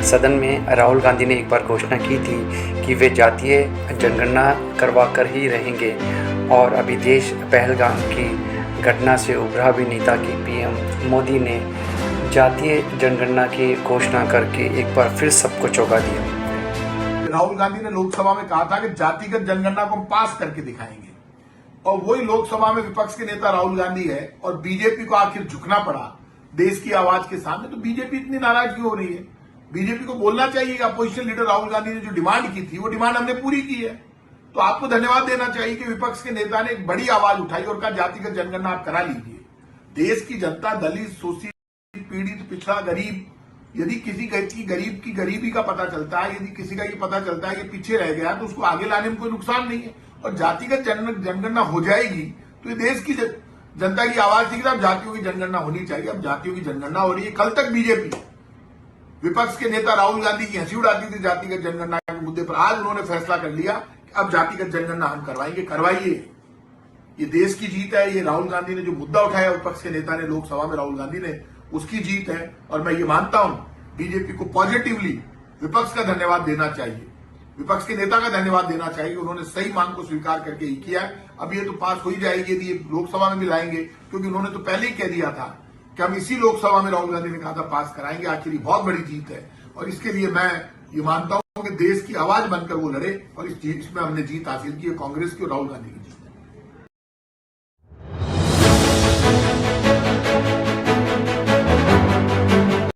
सदन में राहुल गांधी ने एक बार घोषणा की थी कि वे जातीय जनगणना करवा कर ही रहेंगे और अभी देश पहलगाम की घटना से उभरा भी नहीं था कि पीएम मोदी ने जातीय जनगणना की घोषणा करके एक बार फिर सबको चौंका दिया। राहुल गांधी ने लोकसभा में कहा था कि जातिगत जनगणना को हम पास करके दिखाएंगे, और वही लोकसभा में विपक्ष के नेता राहुल गांधी है और बीजेपी को आखिर झुकना पड़ा देश की आवाज के सामने। तो बीजेपी इतनी नाराज क्यों हो रही है? बीजेपी को बोलना चाहिए कि अपोजिशन लीडर राहुल गांधी ने जो डिमांड की थी वो डिमांड हमने पूरी की है। तो आपको धन्यवाद देना चाहिए कि विपक्ष के नेता ने एक बड़ी आवाज उठाई और कहा जातिगत जनगणना आप करा लीजिए। देश की जनता, दलित, शोषित, पीड़ित, पिछड़ा, गरीब, यदि किसी की गरीब की गरीबी का पता चलता है, यदि किसी का ये पता चलता है कि पीछे रह गया, तो उसको आगे लाने में कोई नुकसान नहीं है। और जातिगत जनगणना हो जाएगी तो ये देश की जनता की आवाज थी कि अब जातियों की जनगणना होनी चाहिए। अब जातियों की जनगणना हो रही है। कल तक बीजेपी विपक्ष के नेता राहुल गांधी की हंसी उड़ाती थी जातिगत जनगणना के मुद्दे पर। आज उन्होंने फैसला कर लिया कि अब जातिगत जनगणना हम करवाएंगे। करवाइए, ये देश की जीत है। ये राहुल गांधी ने जो मुद्दा उठाया विपक्ष के नेता ने लोकसभा में, राहुल गांधी ने, उसकी जीत है। और मैं ये मानता हूं बीजेपी को पॉजिटिवली विपक्ष का धन्यवाद देना चाहिए, विपक्ष के नेता का धन्यवाद देना चाहिए। उन्होंने सही मांग को स्वीकार करके ही किया है। अब ये तो पास हो ही जाएगी यदि ये लोकसभा में भी लाएंगे, क्योंकि उन्होंने तो पहले ही कह दिया था कि हम इसी लोकसभा में, राहुल गांधी ने कहा था, पास कराएंगे। आखिर बहुत बड़ी जीत है और इसके लिए मैं ये मानता हूं कि देश की आवाज बनकर वो लड़े और इस जीत में हमने जीत हासिल की है, कांग्रेस की और राहुल गांधी की जीत।